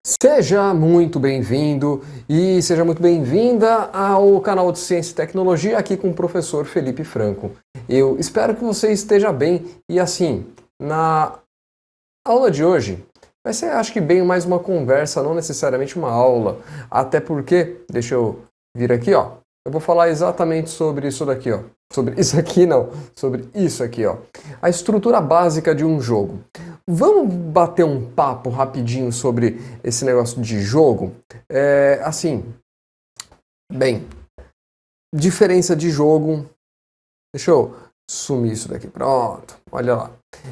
Seja muito bem-vindo e seja muito bem-vinda ao canal de Ciência e Tecnologia aqui com o professor Felipe Franco. Eu espero que você esteja bem e assim, na aula de hoje vai ser, acho que bem mais uma conversa, não necessariamente uma aula, até porque, deixa eu vir aqui, ó, eu vou falar exatamente sobre isso daqui, ó. Sobre isso aqui não, sobre isso aqui, ó. A estrutura básica de um jogo. Vamos bater um papo rapidinho sobre esse negócio de jogo? Bem, diferença de jogo. Deixa eu sumir isso daqui. Pronto, olha lá.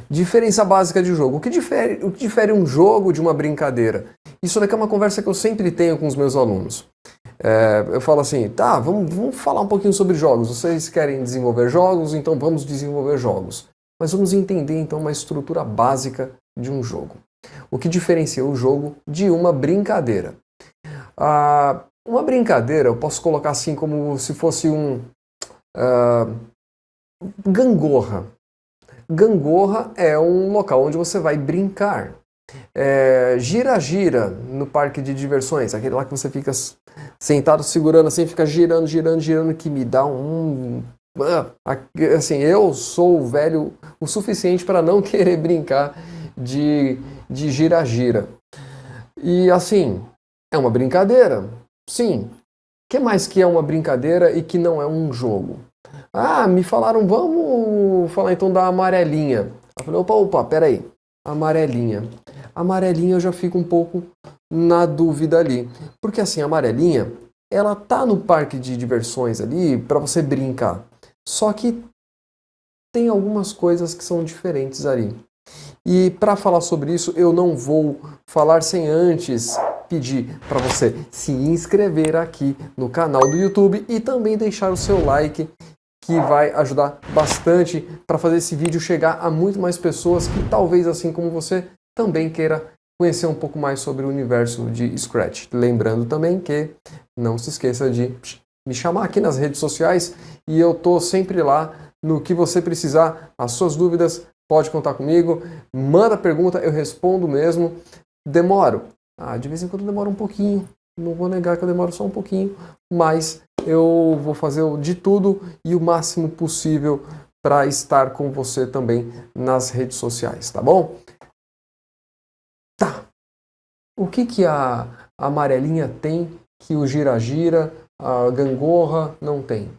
Diferença básica de jogo. O que difere um jogo de uma brincadeira? Isso daqui é uma conversa que eu sempre tenho com os meus alunos. Eu falo assim, tá, vamos falar um pouquinho sobre jogos. Vocês querem desenvolver jogos, então vamos desenvolver jogos. Mas vamos entender então uma estrutura básica de um jogo. O que diferencia o jogo de uma brincadeira? Uma brincadeira eu posso colocar assim como se fosse gangorra. Gangorra é um local onde você vai brincar. Gira-gira no parque de diversões, aquele lá que você fica sentado segurando assim, fica girando, que me dá assim, eu sou velho o suficiente para não querer brincar de gira-gira. E assim, é uma brincadeira? Sim. O que mais que é uma brincadeira e que não é um jogo? Me falaram, vamos falar então da amarelinha. Eu falei, opa, peraí. Amarelinha. Amarelinha eu já fico um pouco na dúvida ali. Porque assim, a amarelinha, ela tá no parque de diversões ali para você brincar. Só que tem algumas coisas que são diferentes ali. E para falar sobre isso, eu não vou falar sem antes pedir para você se inscrever aqui no canal do YouTube e também deixar o seu like, que vai ajudar bastante para fazer esse vídeo chegar a muito mais pessoas que talvez, assim como você, também queira conhecer um pouco mais sobre o universo de Scratch. Lembrando também que não se esqueça de me chamar aqui nas redes sociais e eu tô sempre lá no que você precisar. As suas dúvidas, pode contar comigo. Manda pergunta, eu respondo mesmo. Demoro? De vez em quando demora um pouquinho. Não vou negar que eu demoro só um pouquinho, mas eu vou fazer de tudo e o máximo possível para estar com você também nas redes sociais, tá bom? Tá. O que a amarelinha tem que o gira-gira, a gangorra não tem?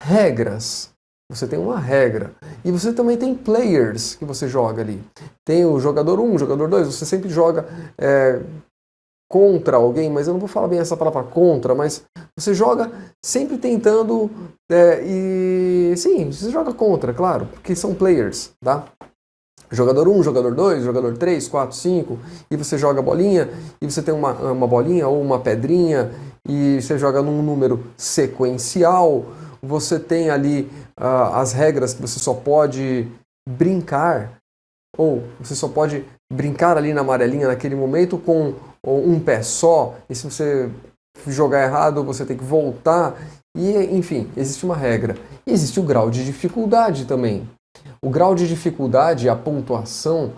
Regras. Você tem uma regra. E você também tem players que você joga ali. Tem o jogador 1, jogador 2, você sempre joga contra alguém, mas eu não vou falar bem essa palavra contra, mas você joga sempre tentando sim, você joga contra, claro, porque são players, tá? Jogador 1, jogador 2, jogador 3, 4, 5, e você joga bolinha, e você tem uma bolinha ou uma pedrinha, e você joga num número sequencial, você tem ali as regras que você só pode brincar, ou você só pode brincar ali na amarelinha naquele momento com um pé só, e se você jogar errado, você tem que voltar, e enfim, existe uma regra. E existe o grau de dificuldade também. O grau de dificuldade, a pontuação...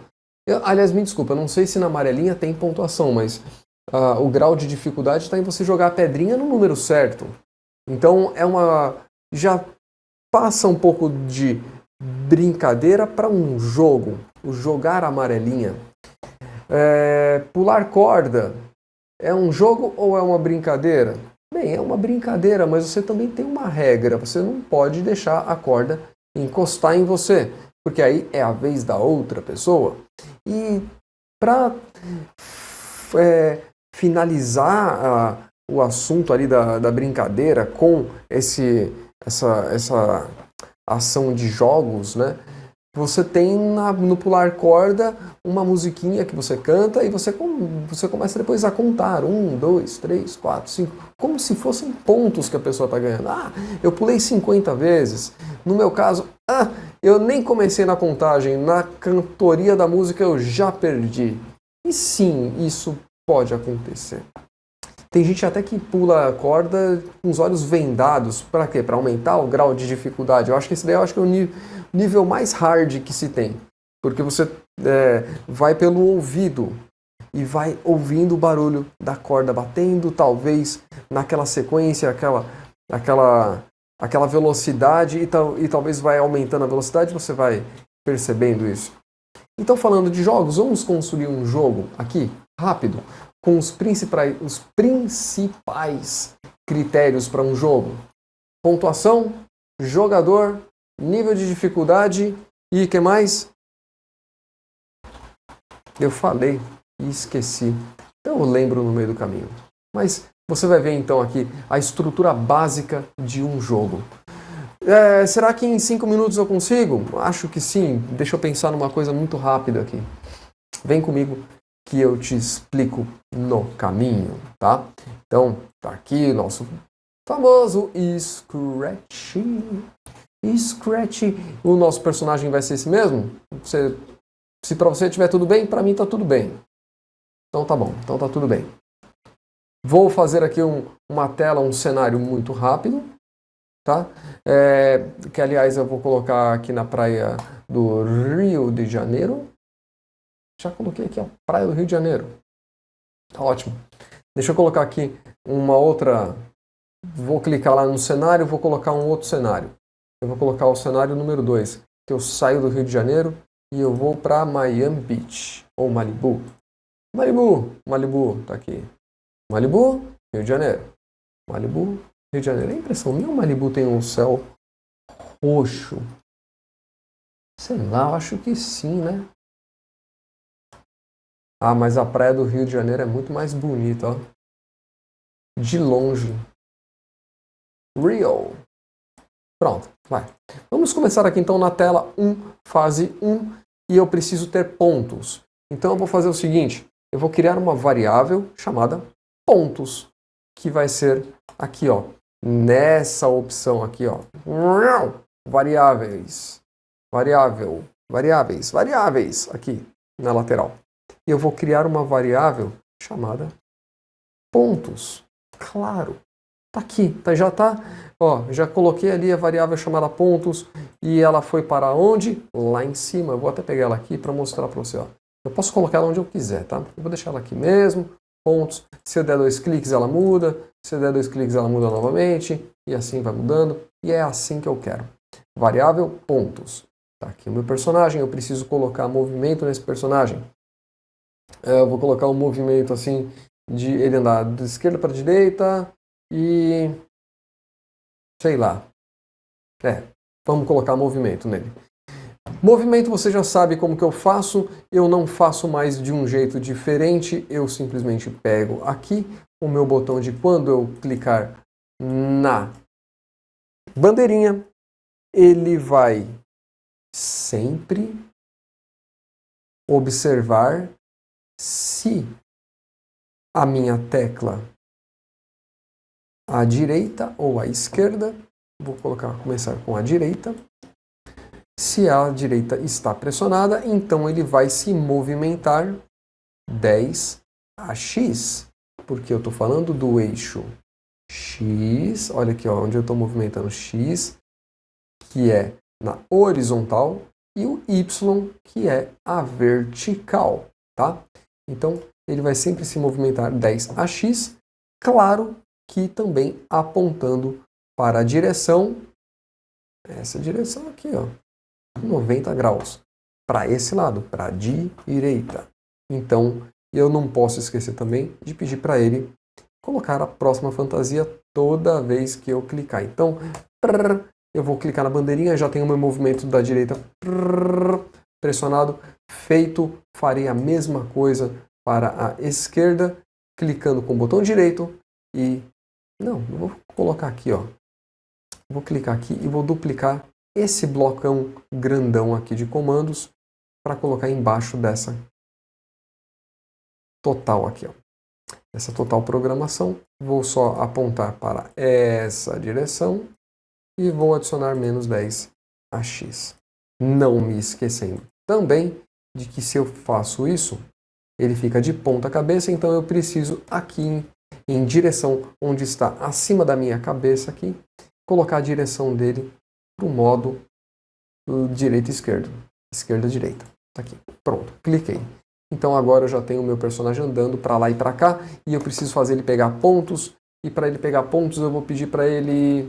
aliás, me desculpa, eu não sei se na amarelinha tem pontuação, mas o grau de dificuldade está em você jogar a pedrinha no número certo. Então, já passa um pouco de brincadeira para um jogo. O jogar amarelinha. Pular corda é um jogo ou é uma brincadeira? Bem, é uma brincadeira, mas você também tem uma regra. Você não pode deixar a corda encostar em você, porque aí é a vez da outra pessoa. E para finalizar o assunto ali da brincadeira com essa ação de jogos, né? Você tem no pular corda uma musiquinha que você canta e você começa depois a contar. 1, 2, 3, 4, 5. Como se fossem pontos que a pessoa está ganhando. Eu pulei 50 vezes. No meu caso, eu nem comecei na contagem. Na cantoria da música eu já perdi. E sim, isso pode acontecer. Tem gente até que pula a corda com os olhos vendados. Para quê? Para aumentar o grau de dificuldade. Eu acho que esse daí é o nível mais hard que se tem. Porque você vai pelo ouvido. e vai ouvindo o barulho da corda batendo, talvez naquela sequência, aquela velocidade, e talvez vai aumentando a velocidade, você vai percebendo isso. Então, falando de jogos, vamos construir um jogo aqui, rápido, com os principais critérios para um jogo. Pontuação, jogador, nível de dificuldade e o que mais? Eu falei e esqueci. Então eu lembro no meio do caminho. Mas você vai ver então aqui a estrutura básica de um jogo. Será que em 5 minutos eu consigo? Acho que sim. Deixa eu pensar numa coisa muito rápida aqui. Vem comigo que eu te explico no caminho, tá? Então, tá aqui nosso famoso Scratch. Scratch. O nosso personagem vai ser esse mesmo? Se para você estiver tudo bem, para mim tá tudo bem. Então tá bom, então tá tudo bem. Vou fazer aqui uma tela, um cenário muito rápido, tá? Que aliás eu vou colocar aqui na praia do Rio de Janeiro. Já coloquei aqui a praia do Rio de Janeiro. Tá ótimo. Deixa eu colocar aqui uma outra. Vou clicar lá no cenário, vou colocar um outro cenário. Eu vou colocar o cenário número 2, que eu saio do Rio de Janeiro e eu vou para Miami Beach, ou Malibu. Malibu, tá aqui. Malibu, Rio de Janeiro. Malibu, Rio de Janeiro. É impressão minha, o Malibu tem um céu roxo. Sei lá, eu acho que sim, né? Ah, mas a praia do Rio de Janeiro é muito mais bonita, ó. De longe. Rio. Pronto, vai. Vamos começar aqui então na tela 1, fase 1, e eu preciso ter pontos. Então eu vou fazer o seguinte, eu vou criar uma variável chamada pontos, que vai ser aqui, ó, nessa opção aqui, ó, variáveis, aqui na lateral. E eu vou criar uma variável chamada pontos. Claro, tá aqui, já tá. Ó, já coloquei ali a variável chamada pontos e ela foi para onde? Lá em cima. Eu vou até pegar ela aqui para mostrar para você. Ó. Eu posso colocar ela onde eu quiser, tá? Eu vou deixar ela aqui mesmo, pontos. Se eu der 2 cliques, ela muda. Se eu der 2 cliques, ela muda novamente. E assim vai mudando. E é assim que eu quero. Variável pontos. Tá aqui o meu personagem. Eu preciso colocar movimento nesse personagem. Eu vou colocar um movimento assim de ele andar de esquerda para direita e sei lá. Vamos colocar movimento nele. Movimento você já sabe como que eu faço. Eu não faço mais de um jeito diferente. Eu simplesmente pego aqui o meu botão de quando eu clicar na bandeirinha, ele vai sempre observar se a minha tecla à direita ou à esquerda, vou começar com a direita. Se a direita está pressionada, então ele vai se movimentar 10 a x, porque eu estou falando do eixo x, olha aqui ó, onde eu estou movimentando x, que é na horizontal, e o y, que é a vertical, tá? Então, ele vai sempre se movimentar 10 a x, claro que também apontando para a direção, essa direção aqui, ó, 90 graus, para esse lado, para a direita. Então, eu não posso esquecer também de pedir para ele colocar a próxima fantasia toda vez que eu clicar. Então, eu vou clicar na bandeirinha, já tenho o meu movimento da direita pressionado, feito, farei a mesma coisa para a esquerda, clicando com o botão direito e... Não, eu vou colocar aqui, ó. Vou clicar aqui e vou duplicar esse blocão grandão aqui de comandos para colocar embaixo dessa total aqui, ó. Essa total programação. Vou só apontar para essa direção e vou adicionar menos 10 a x. Não me esquecendo também de que se eu faço isso, ele fica de ponta cabeça, então eu preciso aqui em direção onde está acima da minha cabeça aqui, colocar a direção dele para o modo direita-esquerda, esquerda-direita. Tá aqui, pronto, cliquei. Então agora eu já tenho o meu personagem andando para lá e para cá, e eu preciso fazer ele pegar pontos, e para ele pegar pontos eu vou pedir para ele...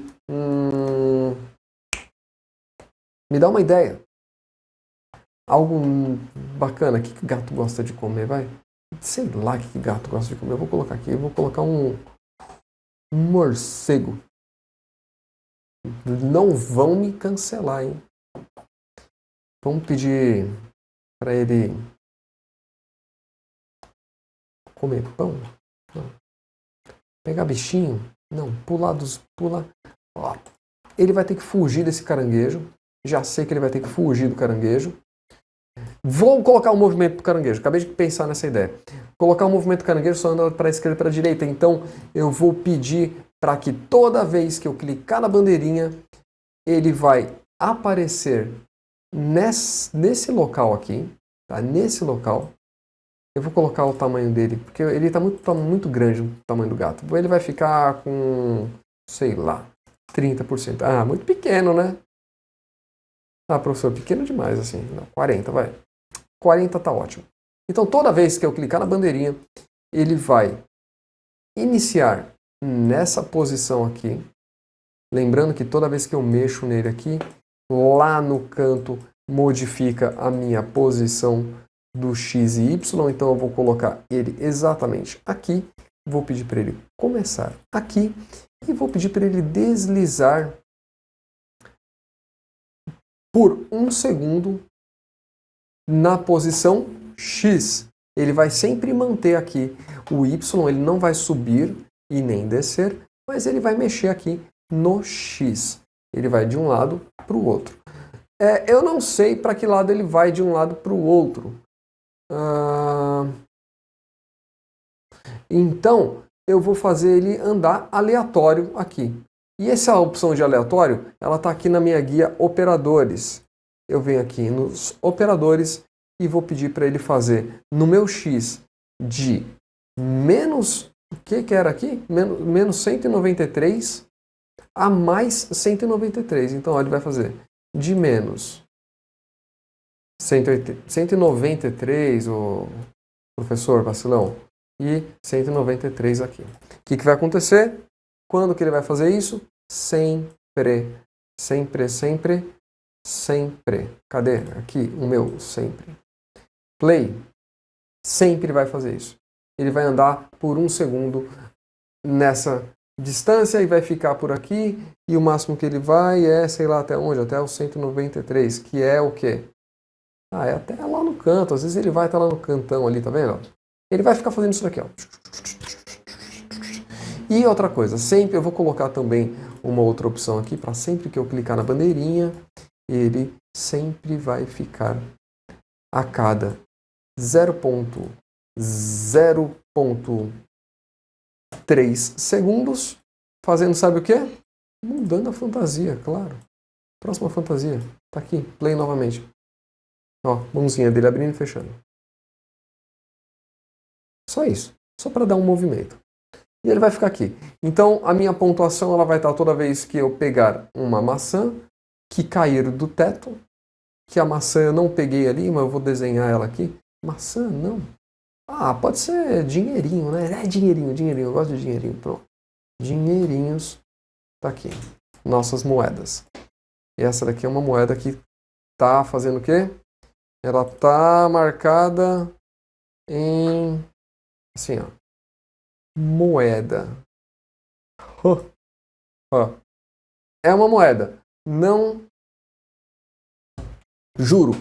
me dá uma ideia. Algo bacana. O que gato gosta de comer, vai? Sei lá o que gato gosta de comer. Eu vou colocar aqui, eu vou colocar um morcego. Não vão me cancelar, hein? Vamos pedir para ele comer pão? Não. Pegar bichinho? Não. Pular dos... Pula. Ó. Ele vai ter que fugir desse caranguejo. Já sei que ele vai ter que fugir do caranguejo. Vou colocar um movimento para o caranguejo. Acabei de pensar nessa ideia. Colocar um movimento do caranguejo só anda para a esquerda e para a direita. Então eu vou pedir para que toda vez que eu clicar na bandeirinha, ele vai aparecer nesse local aqui. Tá? Nesse local. Eu vou colocar o tamanho dele, porque ele está muito grande o tamanho do gato. Ele vai ficar com, sei lá, 30%. Ah, muito pequeno, né? Ah, professor, pequeno demais, assim. Não, 40, vai. 40 tá ótimo. Então, toda vez que eu clicar na bandeirinha, ele vai iniciar nessa posição aqui. Lembrando que toda vez que eu mexo nele aqui, lá no canto modifica a minha posição do X e Y. Então, eu vou colocar ele exatamente aqui. Vou pedir para ele começar aqui. E vou pedir para ele deslizar por 1 segundo na posição X. Ele vai sempre manter aqui o Y, ele não vai subir e nem descer, mas ele vai mexer aqui no X. Ele vai de um lado para o outro. Eu não sei para que lado ele vai de um lado para o outro. Então, eu vou fazer ele andar aleatório aqui. E essa opção de aleatório, ela está aqui na minha guia Operadores. Eu venho aqui nos Operadores e vou pedir para ele fazer no meu X de menos, o que era aqui? Menos 193 a mais 193. Então, ó, ele vai fazer de menos 193, o professor vacilão, e 193 aqui. O que vai acontecer? Quando que ele vai fazer isso? Sempre, sempre, sempre, sempre. Cadê? Aqui, o meu sempre. Play. Sempre vai fazer isso. Ele vai andar por 1 segundo nessa distância e vai ficar por aqui. E o máximo que ele vai é, sei lá, até onde? Até o 193, que é o quê? É até lá no canto. Às vezes ele vai estar lá no cantão ali, tá vendo? Ele vai ficar fazendo isso daqui, ó. E outra coisa, sempre eu vou colocar também uma outra opção aqui, para sempre que eu clicar na bandeirinha, ele sempre vai ficar a cada 0,3 segundos, fazendo sabe o quê? Mudando a fantasia, claro. Próxima fantasia, tá aqui, play novamente. Ó, mãozinha dele abrindo e fechando. Só isso, só para dar um movimento. E ele vai ficar aqui. Então, a minha pontuação ela vai estar toda vez que eu pegar uma maçã que cair do teto, que a maçã eu não peguei ali, mas eu vou desenhar ela aqui. Maçã, não. Pode ser dinheirinho, né? Dinheirinho, eu gosto de dinheirinho. Pronto. Dinheirinhos, tá aqui. Nossas moedas. E essa daqui é uma moeda que tá fazendo o quê? Ela tá marcada em... assim, ó. Moeda. É uma moeda. Não... juro.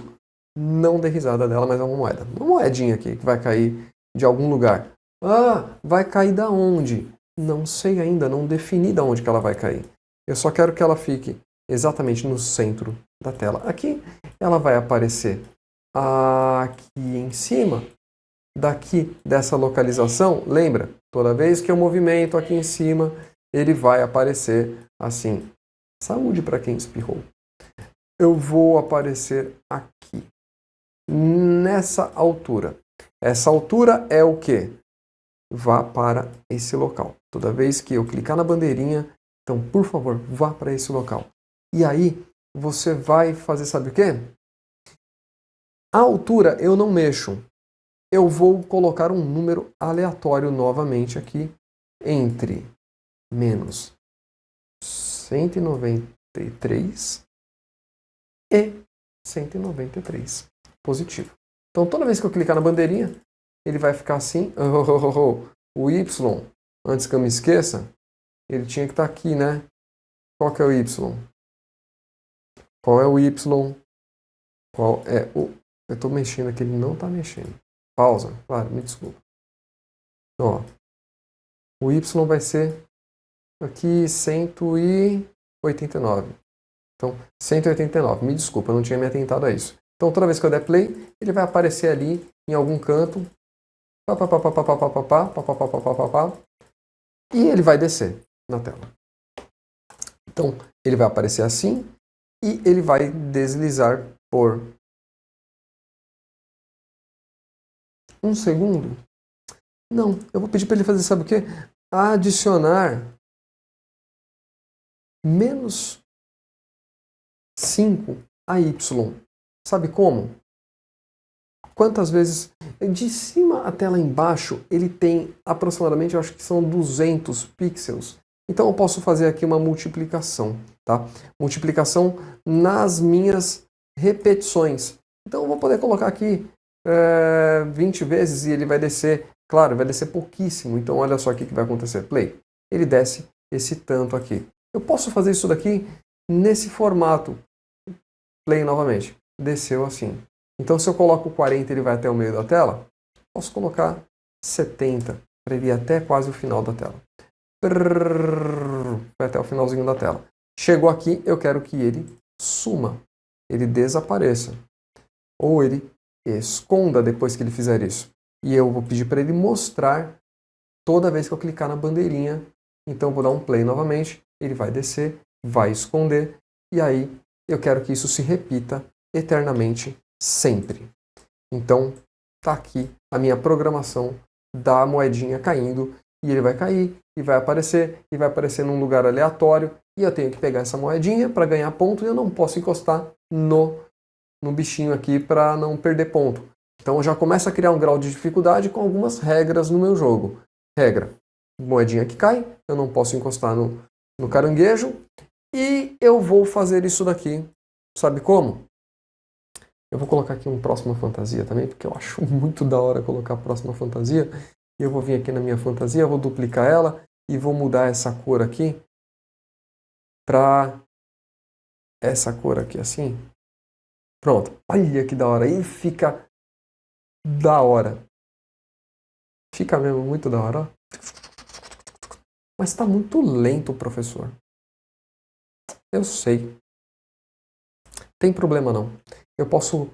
Não dei risada dela, mas é uma moeda. Uma moedinha aqui que vai cair de algum lugar. Vai cair da onde? Não sei ainda, não defini da onde que ela vai cair. Eu só quero que ela fique exatamente no centro da tela. Aqui ela vai aparecer aqui em cima. Daqui dessa localização, lembra? Toda vez que eu movimento aqui em cima, ele vai aparecer assim. Saúde para quem espirrou. Eu vou aparecer aqui. Nessa altura. Essa altura é o quê? Vá para esse local. Toda vez que eu clicar na bandeirinha, então, por favor, vá para esse local. E aí, você vai fazer, sabe o quê? A altura eu não mexo. eu vou colocar um número aleatório novamente aqui entre menos 193 e 193. Positivo. Então, toda vez que eu clicar na bandeirinha, ele vai ficar assim. O Y, antes que eu me esqueça, ele tinha que estar aqui, né? Qual que é o Y? Qual é o Y? Qual é o... Eu estou mexendo aqui, ele não está mexendo. Pausa. Claro, me desculpa. Ó, o Y vai ser aqui 189. Então, 189. Me desculpa, eu não tinha me atentado a isso. Então, toda vez que eu der play, ele vai aparecer ali em algum canto. E ele vai descer na tela. Então, ele vai aparecer assim e ele vai deslizar por um segundo. Não, eu vou pedir para ele fazer, sabe o quê? Adicionar menos 5 a y. Sabe como? Quantas vezes... De cima até lá embaixo, ele tem aproximadamente, eu acho que são 200 pixels. Então eu posso fazer aqui uma multiplicação, tá? Multiplicação nas minhas repetições. Então eu vou poder colocar aqui 20 vezes e ele vai descer. Claro, vai descer pouquíssimo. Então olha só aqui o que vai acontecer. Play. Ele desce esse tanto aqui. Eu posso fazer isso daqui nesse formato. Play novamente. Desceu assim. Então, se eu coloco 40 ele vai até o meio da tela, posso colocar 70 para ele ir até quase o final da tela. Vai até o finalzinho da tela. Chegou aqui, eu quero que ele suma, ele desapareça. Ou ele esconda depois que ele fizer isso. E eu vou pedir para ele mostrar toda vez que eu clicar na bandeirinha. Então, vou dar um play novamente, ele vai descer, vai esconder, e aí eu quero que isso se repita eternamente, sempre. Então, tá aqui a minha programação da moedinha caindo, e ele vai cair, e vai aparecer num lugar aleatório, e eu tenho que pegar essa moedinha para ganhar ponto, e eu não posso encostar no bichinho aqui para não perder ponto. Então já começa a criar um grau de dificuldade com algumas regras no meu jogo. Regra, moedinha que cai, eu não posso encostar no caranguejo, e eu vou fazer isso daqui, sabe como? Eu vou colocar aqui um Próxima Fantasia também, porque eu acho muito da hora colocar Próxima Fantasia. E eu vou vir aqui na minha fantasia, vou duplicar ela e vou mudar essa cor aqui para essa cor aqui, assim. Pronto. Olha que da hora. Aí fica da hora. Fica mesmo muito da hora, ó. Mas está muito lento, professor. Eu sei. Tem problema não. Eu posso,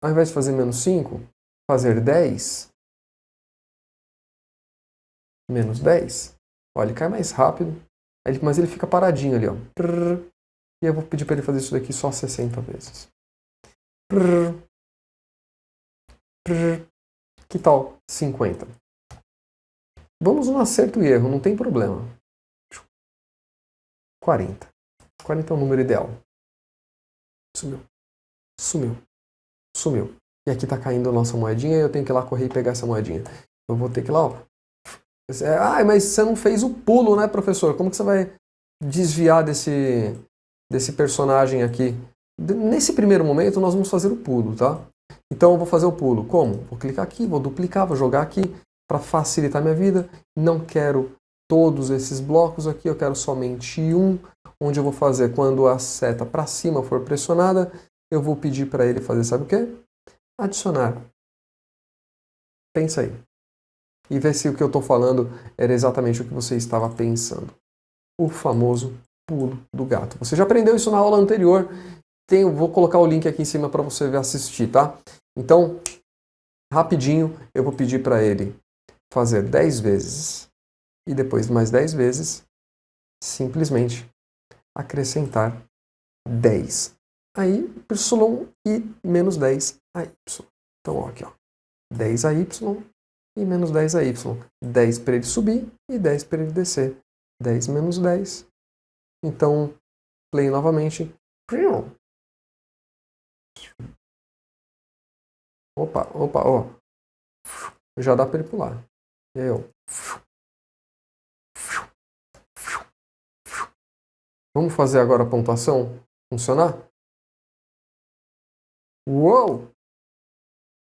ao invés de fazer menos 5, fazer 10. Menos 10. Olha, ele cai mais rápido. Mas ele fica paradinho ali, ó. E eu vou pedir para ele fazer isso daqui só 60 vezes. Que tal 50? Vamos no acerto e erro, não tem problema. 40. 40 é o número ideal. Sumiu. Sumiu. Sumiu. E aqui tá caindo a nossa moedinha e eu tenho que ir lá correr e pegar essa moedinha. Eu vou ter que ir lá, ó. Mas você não fez o pulo, né, professor? Como que você vai desviar desse personagem aqui? Nesse primeiro momento, nós vamos fazer o pulo, tá? Então, eu vou fazer o pulo. Como? Vou clicar aqui, vou duplicar, vou jogar aqui para facilitar minha vida. Não quero todos esses blocos aqui, eu quero somente um, onde eu vou fazer quando a seta para cima for pressionada, eu vou pedir para ele fazer, sabe o quê? Adicionar. Pensa aí. E ver se o que eu estou falando era exatamente o que você estava pensando. O famoso pulo do gato. Você já aprendeu isso na aula anterior. Vou colocar o link aqui em cima para você assistir, tá? Então, rapidinho, eu vou pedir para ele fazer 10 vezes. E depois mais 10 vezes, simplesmente acrescentar 10 a y e menos 10 a y. Então, ó, aqui, ó. 10 a y e menos 10 a y. 10 para ele subir e 10 para ele descer. 10 menos 10. Então, play novamente. Opa, ó. já dá para ele pular. E aí eu... Vamos fazer agora a pontuação funcionar? Uou!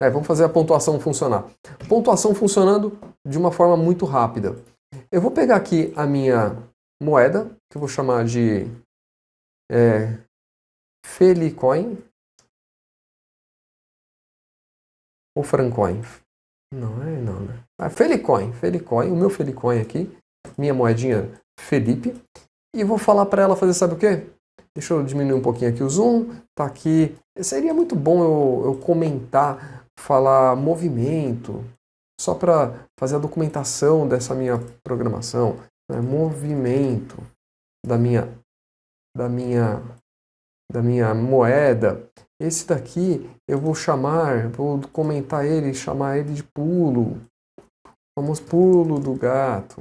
Vamos fazer a pontuação funcionar. Pontuação funcionando de uma forma muito rápida. Eu vou pegar aqui a minha moeda, que eu vou chamar de Felicoin ou Francoin. Não, né? Felicoin, o meu Felicoin aqui, minha moedinha Felipe. E vou falar para ela fazer, sabe o quê? Deixa eu diminuir um pouquinho aqui o zoom. Tá aqui. Seria muito bom eu comentar, falar movimento, só para fazer a documentação dessa minha programação. Né? Movimento da minha moeda. Esse daqui eu vou comentar ele, chamar ele de pulo. Vamos pulo do gato.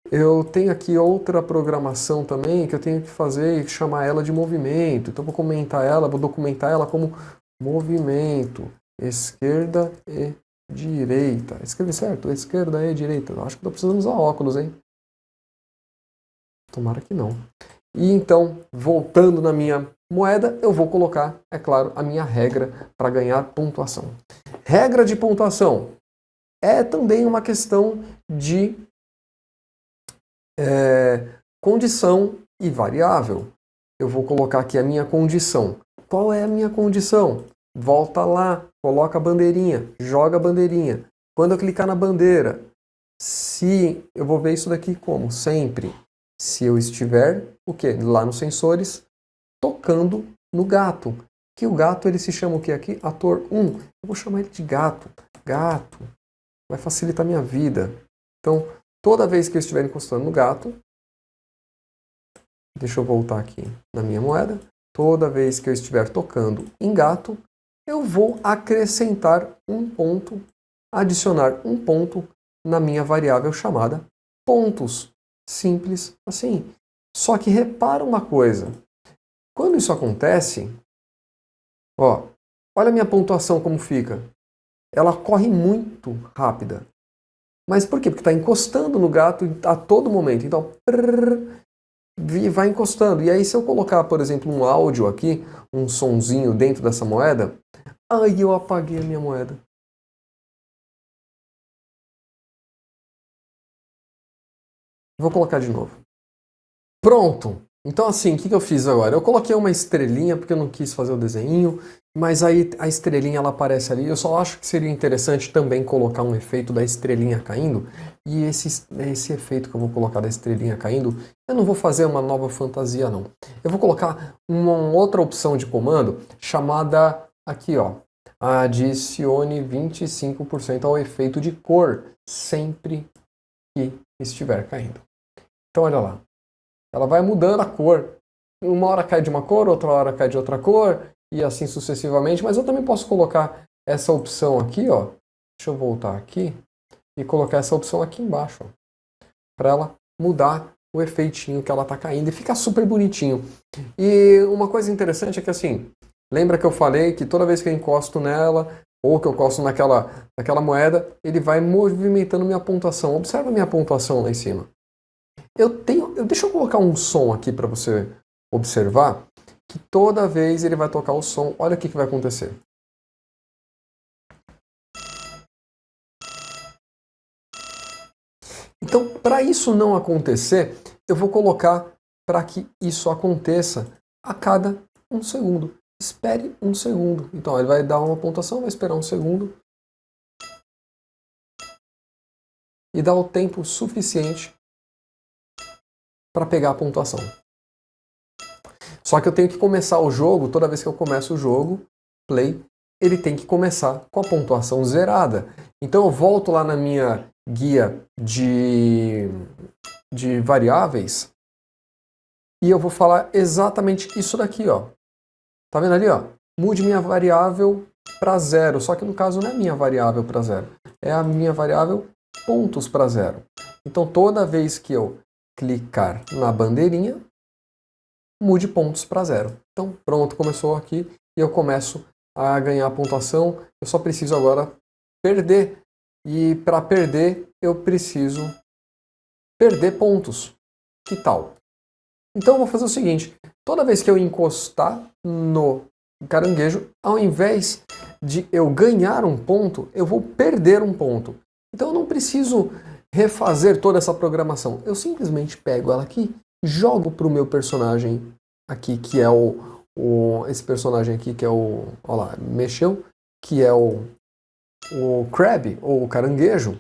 Eu tenho aqui outra programação também que eu tenho que fazer e chamar ela de movimento. Então vou documentar ela como movimento, esquerda e direita. Escrevi certo? Esquerda e direita. Acho que estou precisando usar óculos, hein? Tomara que não. E então, voltando na minha moeda, eu vou colocar, é claro, a minha regra para ganhar pontuação. Regra de pontuação é também uma questão de condição e variável. Eu vou colocar aqui a minha condição. Qual é a minha condição? Volta lá, coloca a bandeirinha, joga a bandeirinha. Quando eu clicar na bandeira, eu vou ver isso daqui como? Sempre. Se eu estiver, o quê? Lá nos sensores, tocando no gato. Que o gato, ele se chama o quê aqui? Ator 1. Eu vou chamar ele de gato. Gato. Vai facilitar a minha vida. Então, toda vez que eu estiver encostando no gato, deixa eu voltar aqui na minha moeda. Toda vez que eu estiver tocando em gato, eu vou acrescentar um ponto, adicionar um ponto na minha variável chamada pontos. Simples assim. Só que repara uma coisa. Quando isso acontece, olha a minha pontuação como fica. Ela corre muito rápida. Mas por quê? Porque está encostando no gato a todo momento. Então, vai encostando. E aí, se eu colocar, por exemplo, um áudio aqui, um sonzinho dentro dessa moeda, aí eu apaguei a minha moeda. Vou colocar de novo. Pronto! Então, assim, o que eu fiz agora? Eu coloquei uma estrelinha, porque eu não quis fazer o desenho, mas aí a estrelinha ela aparece ali. Eu só acho que seria interessante também colocar um efeito da estrelinha caindo. E esse efeito que eu vou colocar da estrelinha caindo, eu não vou fazer uma nova fantasia, não. Eu vou colocar uma outra opção de comando chamada aqui, adicione 25% ao efeito de cor sempre que estiver caindo. Então, olha lá. Ela vai mudando a cor. Uma hora cai de uma cor, outra hora cai de outra cor, e assim sucessivamente. Mas eu também posso colocar essa opção aqui, Deixa eu voltar aqui e colocar essa opção aqui embaixo, para ela mudar o efeitinho que ela está caindo e ficar super bonitinho. E uma coisa interessante é que assim, lembra que eu falei que toda vez que eu encosto nela, ou que eu encosto naquela moeda, ele vai movimentando minha pontuação. Observa a minha pontuação lá em cima. Deixa eu colocar um som aqui para você observar que toda vez ele vai tocar o som, olha o que vai acontecer. Então, para isso não acontecer, eu vou colocar para que isso aconteça a cada 1 segundo. Espere 1 segundo. Então, ele vai dar uma pontuação, vai esperar 1 segundo. E dá o tempo suficiente para pegar a pontuação. Só que eu tenho que começar o jogo, toda vez que eu começo o jogo, play, ele tem que começar com a pontuação zerada. Então eu volto lá na minha guia de variáveis e eu vou falar exatamente isso daqui, Tá vendo ali, Mude minha variável para 0, só que no caso não é minha variável para 0, é a minha variável pontos para 0. Então toda vez que eu clicar na bandeirinha, mude pontos para 0. Então pronto, começou aqui e eu começo a ganhar a pontuação. Eu só preciso agora perder. E para perder, eu preciso perder pontos. Que tal? Então eu vou fazer o seguinte, toda vez que eu encostar no caranguejo, ao invés de eu ganhar um ponto, eu vou perder um ponto. Então eu não preciso refazer toda essa programação. Eu simplesmente pego ela aqui, jogo para o meu personagem aqui, que é esse personagem aqui, que é o... Olha lá, mexeu, que é o crab, ou o caranguejo,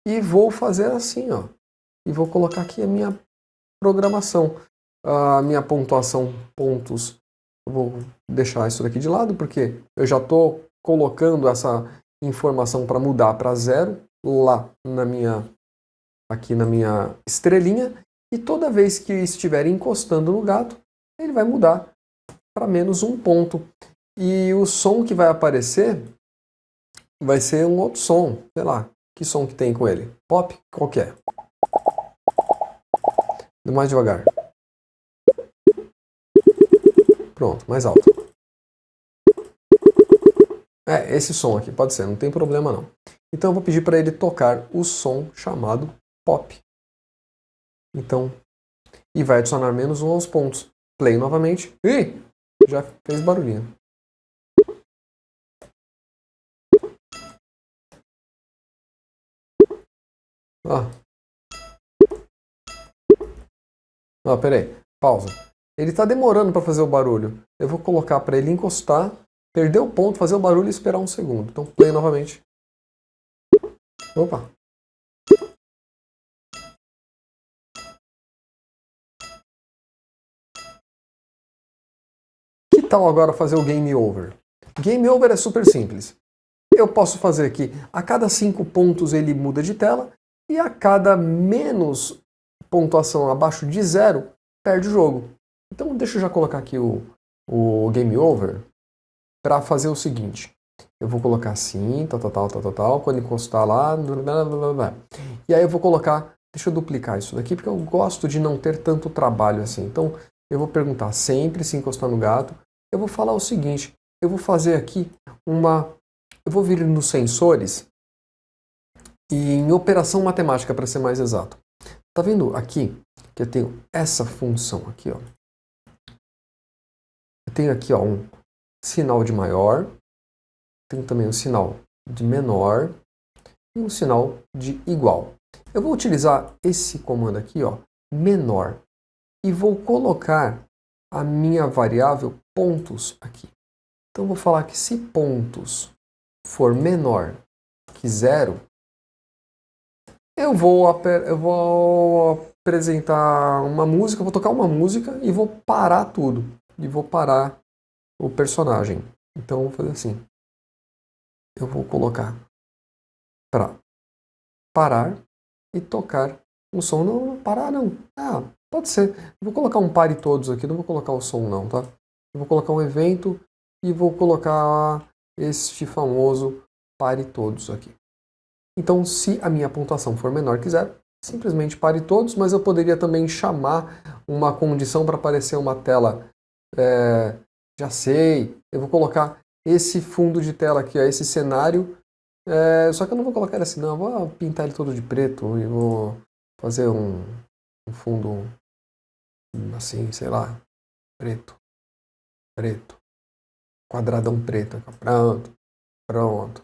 e vou fazer assim, ó. E vou colocar aqui a minha programação, a minha pontuação, pontos. Eu vou deixar isso daqui de lado, porque eu já estou colocando essa informação para mudar para 0 lá aqui na minha estrelinha, e toda vez que estiver encostando no gato, ele vai mudar para menos um ponto. E o som que vai aparecer vai ser um outro som, sei lá, que som que tem com ele? Pop? Qual que é? Mais devagar. Pronto, mais alto. Esse som aqui, pode ser, não tem problema não. Então eu vou pedir para ele tocar o som chamado pop. Então, e vai adicionar menos um aos pontos. Play novamente. Ih, já fez barulhinho. Peraí, pausa. Ele está demorando para fazer o barulho. Eu vou colocar para ele encostar, perder o ponto, fazer o barulho e esperar um segundo. Então, play novamente. Opa! Que tal agora fazer o Game Over? Game Over é super simples. Eu posso fazer aqui, a cada 5 pontos ele muda de tela, e a cada menos pontuação abaixo de 0, perde o jogo. Então deixa eu já colocar aqui o Game Over para fazer o seguinte. Eu vou colocar assim, tal, quando encostar lá, blá, blá, blá. E aí eu vou colocar, deixa eu duplicar isso daqui, porque eu gosto de não ter tanto trabalho assim. Então eu vou perguntar sempre se encostar no gato. Eu vou falar o seguinte, eu vou fazer aqui eu vou vir nos sensores e em operação matemática, para ser mais exato. Tá vendo aqui que eu tenho essa função aqui, ó. Eu tenho aqui, ó, um sinal de maior, tenho também um sinal de menor e um sinal de igual. Eu vou utilizar esse comando aqui, ó, menor, e vou colocar a minha variável pontos aqui. Então vou falar que se pontos for menor que 0, eu vou apresentar uma música, vou tocar uma música e vou parar tudo. E vou parar o personagem. Então eu vou fazer assim. Eu vou colocar para parar e tocar um som. Não, parar não. Pode ser. Eu vou colocar um pare todos aqui, não vou colocar o som não, tá? Eu vou colocar um evento e vou colocar este famoso pare todos aqui. Então, se a minha pontuação for menor que 0, simplesmente pare todos, mas eu poderia também chamar uma condição para aparecer uma tela. Já sei, eu vou colocar esse fundo de tela aqui, ó, esse cenário, só que eu não vou colocar assim, não, eu vou pintar ele todo de preto e vou fazer um fundo assim, sei lá, preto, quadradão preto, pronto.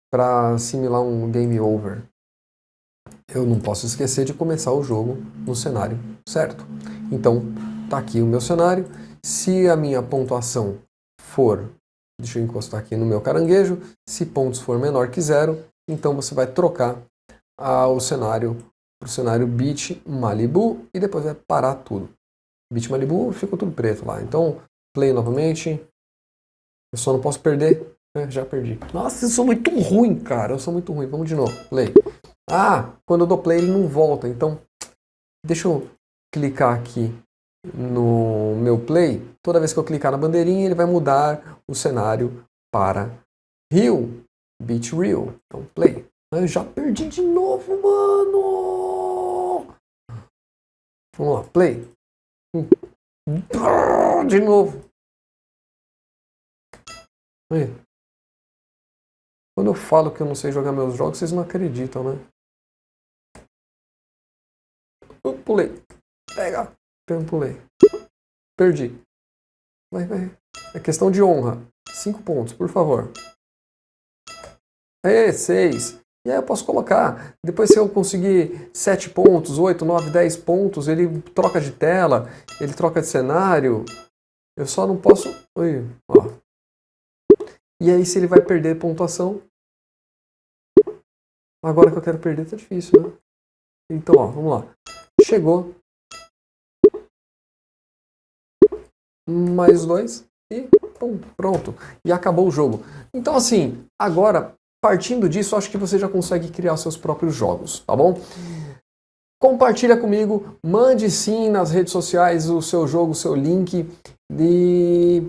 Para simular um game over. Eu não posso esquecer de começar o jogo no cenário certo. Então, tá aqui o meu cenário. Se a minha pontuação for, deixa eu encostar aqui no meu caranguejo, se pontos for menor que 0, então você vai trocar o cenário para o cenário Beach Malibu e depois vai parar tudo. Beach Malibu ficou tudo preto lá. Então, play novamente. Eu só não posso perder. Já perdi. Nossa, eu sou muito ruim, cara. Eu sou muito ruim. Vamos de novo. Play. Quando eu dou play ele não volta. Então, deixa eu clicar aqui no meu play. Toda vez que eu clicar na bandeirinha, ele vai mudar o cenário para Rio. Beach Rio. Então, play. Eu já perdi de novo, mano. Vamos lá. Play. De novo. Aí. Quando eu falo que eu não sei jogar meus jogos, vocês não acreditam, né? Pulei. Pega. Pulei. Perdi. Vai. É questão de honra. 5 pontos, por favor. 6. E aí eu posso colocar. Depois, se eu conseguir 7 pontos, 8, 9, 10 pontos, ele troca de tela, ele troca de cenário. Eu só não posso... Oi, ó. E aí, se ele vai perder pontuação... Agora que eu quero perder, tá difícil, né? Então, ó, vamos lá. Chegou. Mais 2 e pum, pronto. E acabou o jogo. Então, assim, agora, partindo disso, acho que você já consegue criar seus próprios jogos, tá bom? Compartilha comigo, mande sim nas redes sociais o seu jogo, o seu link. E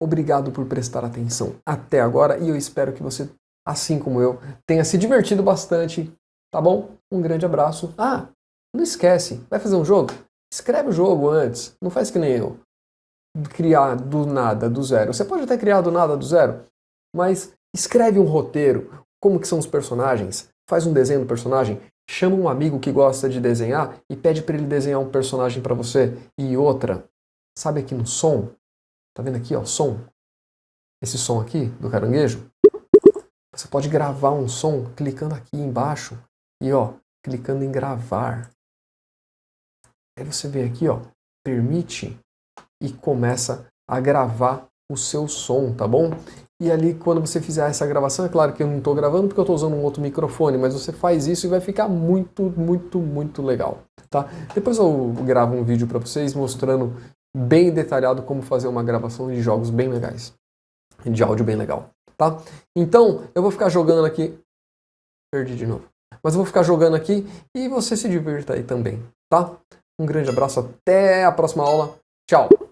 obrigado por prestar atenção até agora. E eu espero que você, assim como eu, tenha se divertido bastante, tá bom? Um grande abraço. Ah, não esquece, vai fazer um jogo? Escreve o jogo antes, não faz que nem eu. Criar do nada, do zero. Você pode até criar do nada, do zero, mas escreve um roteiro, como que são os personagens, faz um desenho do personagem, chama um amigo que gosta de desenhar e pede para ele desenhar um personagem para você. E outra, sabe aqui no som? Tá vendo aqui, ó, som? Esse som aqui do caranguejo? Você pode gravar um som clicando aqui embaixo e, ó, clicando em gravar. Aí você vem aqui, ó, permite e começa a gravar o seu som, tá bom? E ali, quando você fizer essa gravação, é claro que eu não estou gravando porque eu estou usando um outro microfone, mas você faz isso e vai ficar muito, muito, muito legal, tá? Depois eu gravo um vídeo para vocês mostrando bem detalhado como fazer uma gravação de jogos bem legais, de áudio bem legal, tá? Então, eu vou ficar jogando aqui... Perdi de novo. Mas eu vou ficar jogando aqui e você se divirta aí também, tá? Um grande abraço, até a próxima aula. Tchau!